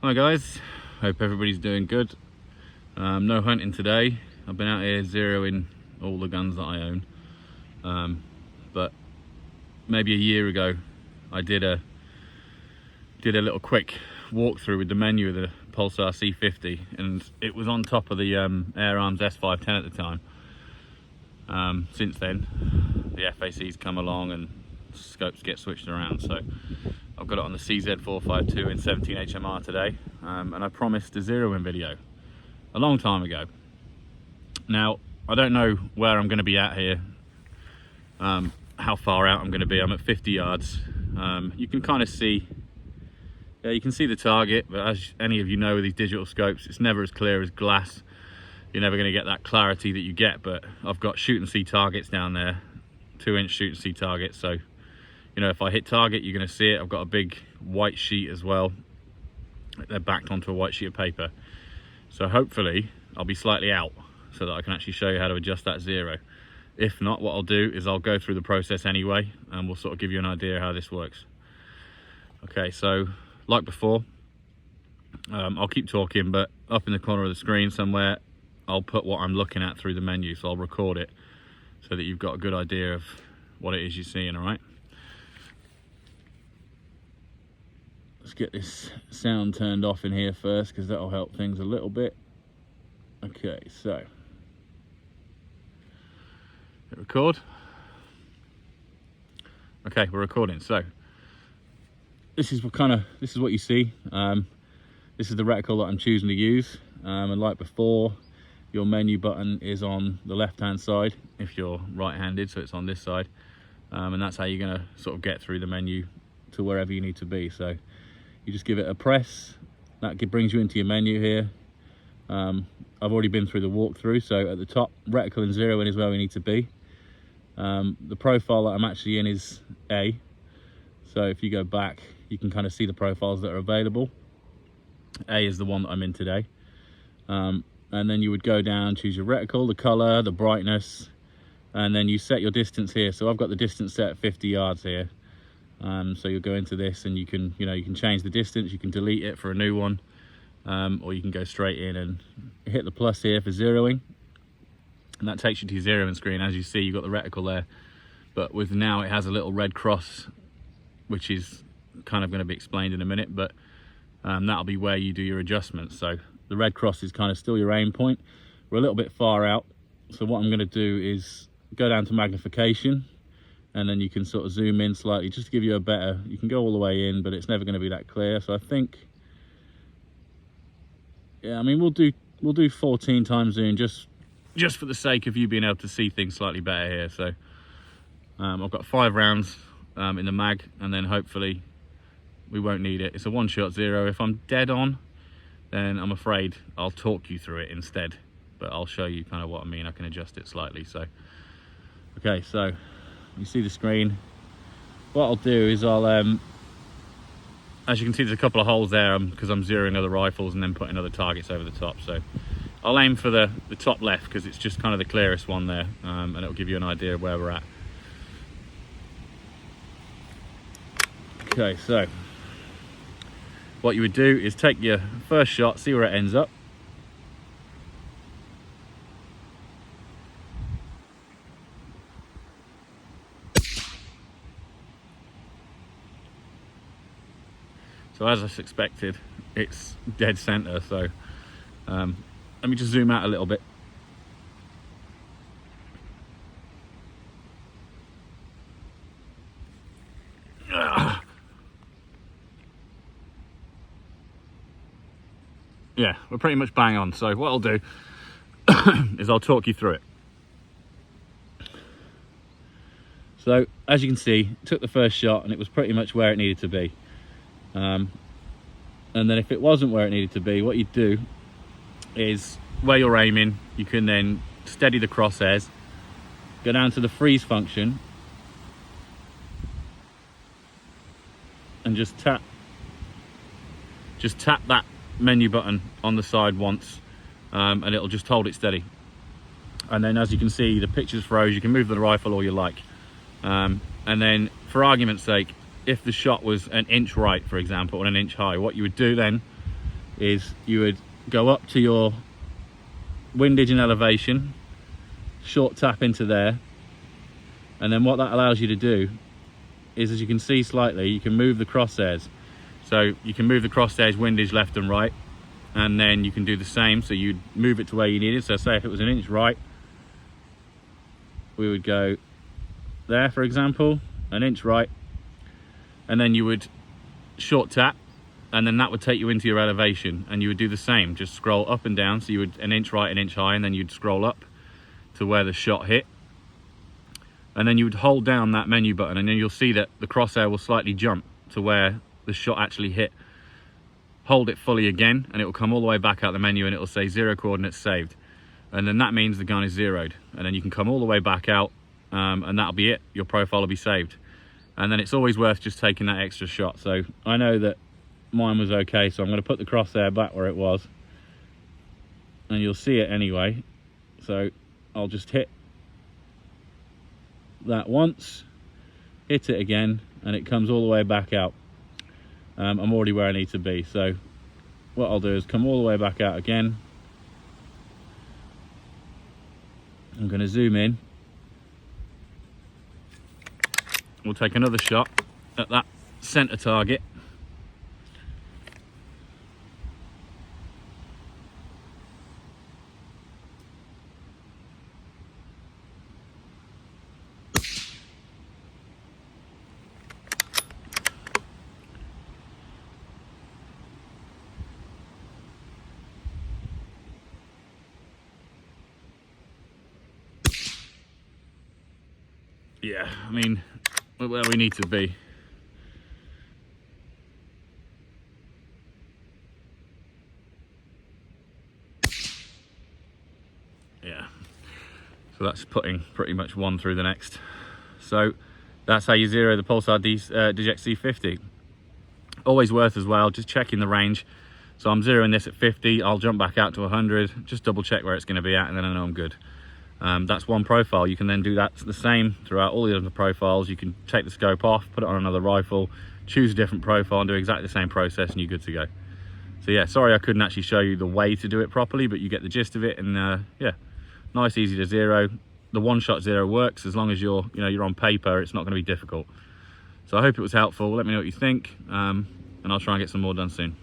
Hi guys, hope everybody's doing good. No hunting today. I've been out here zeroing all the guns that I own, but maybe a year ago I did a little quick walkthrough with the menu of the Pulsar C50, and it was on top of the Air Arms S510 at the time. Since then the FAC's come along and scopes get switched around, so I've got it on the CZ452 in 17 HMR today, and I promised a zeroing video a long time ago. Now I don't know where I'm going to be at here, how far out I'm going to be. I'm at 50 yards. You can kind of see, you can see the target, but as any of you know with these digital scopes, it's never as clear as glass. You're never going to get that clarity that you get, but I've got shoot and see targets down there, 2-inch shoot and see targets, so you know, if I hit target, you're going to see it. I've got a big white sheet as well. They're backed onto a white sheet of paper. So hopefully I'll be slightly out so that I can actually show you how to adjust that zero. If not, what I'll do is I'll go through the process anyway, and we'll sort of give you an idea how this works. Okay, so like before, I'll keep talking, but up in the corner of the screen somewhere, I'll put what I'm looking at through the menu. So I'll record it so that you've got a good idea of what it is you're seeing, all right? Let's get this sound turned off in here first, because that'll help things a little bit. Okay, so hit record. Okay, we're recording. So this is what you see. This is the reticle that I'm choosing to use, and like before, your menu button is on the left hand side if you're right-handed, so it's on this side, and that's how you're going to sort of get through the menu to wherever you need to be. So you just give it a press, that brings you into your menu here. I've already been through the walkthrough, so at the top, reticle and zeroing is where we need to be. The profile that I'm actually in is A, so if you go back, you can kind of see the profiles that are available. A is the one that I'm in today. And then you would go down, choose your reticle, the color, the brightness, and then you set your distance here. So I've got the distance set at 50 yards here. So you'll go into this and you can change the distance, you can delete it for a new one, or you can go straight in and hit the plus here for zeroing, and that takes you to your zeroing screen. As you see, you've got the reticle there, but with now it has a little red cross, which is kind of going to be explained in a minute, but that'll be where you do your adjustments. So the red cross is kind of still your aim point. We're a little bit far out, so what I'm going to do is go down to magnification, and then you can sort of zoom in slightly just to give you a better, you can go all the way in, but it's never going to be that clear. So I think, yeah, I mean, we'll do 14 times zoom just for the sake of you being able to see things slightly better here. So I've got 5 rounds in the mag, and then hopefully we won't need it. It's a one-shot zero. If I'm dead on, then I'm afraid I'll talk you through it instead, but I'll show you kind of what I mean. I can adjust it slightly. So okay, so you see the screen. What I'll do is I'll, as you can see, there's a couple of holes there because I'm zeroing other rifles and then putting other targets over the top. So I'll aim for the top left because it's just kind of the clearest one there, and it'll give you an idea of where we're at. Okay, so what you would do is take your first shot, see where it ends up. So as I suspected, it's dead center. So let me just zoom out a little bit. Yeah, we're pretty much bang on. So what I'll do is I'll talk you through it. So as you can see, took the first shot and it was pretty much where it needed to be. And then if it wasn't where it needed to be, what you do is where you're aiming, you can then steady the crosshairs, go down to the freeze function, and just tap that menu button on the side once, and it'll just hold it steady. And then as you can see, the picture's froze. You can move the rifle all you like, and then for argument's sake, if the shot was an inch right, for example, and an inch high, what you would do then is you would go up to your windage and elevation, short tap into there, and then what that allows you to do is, as you can see slightly, you can move the crosshairs. So you can move the crosshairs windage left and right, and then you can do the same. So you'd move it to where you need it. So say if it was an inch right, we would go there, for example, an inch right, and then you would short tap, and then that would take you into your elevation, and you would do the same, just scroll up and down. So you would an inch right, an inch high, and then you'd scroll up to where the shot hit, and then you would hold down that menu button, and then you'll see that the crosshair will slightly jump to where the shot actually hit. Hold it fully again, and it will come all the way back out the menu, and it will say 0 coordinates saved, and then that means the gun is zeroed, and then you can come all the way back out, and that'll be it. Your profile will be saved, and then it's always worth just taking that extra shot. So I know that mine was okay, so I'm going to put the crosshair back where it was, and you'll see it anyway. So I'll just hit that once, hit it again, and it comes all the way back out. I'm already where I need to be, so what I'll do is come all the way back out again. I'm going to zoom in. We'll take another shot at that center target. Yeah, I mean, we're where we need to be. Yeah, so that's putting pretty much one through the next. So that's how you zero the Pulsar Digex C50. Always worth as well, just checking the range. So I'm zeroing this at 50, I'll jump back out to 100, just double check where it's going to be at, and then I know I'm good. That's one profile. You can then do that the same throughout all the other profiles. You can take the scope off, put it on another rifle, choose a different profile, and do exactly the same process, and you're good to go. So yeah, sorry I couldn't actually show you the way to do it properly, but you get the gist of it. And yeah, nice, easy to zero. The one-shot zero works as long as you're on paper. It's not going to be difficult. So I hope it was helpful. Let me know what you think, and I'll try and get some more done soon.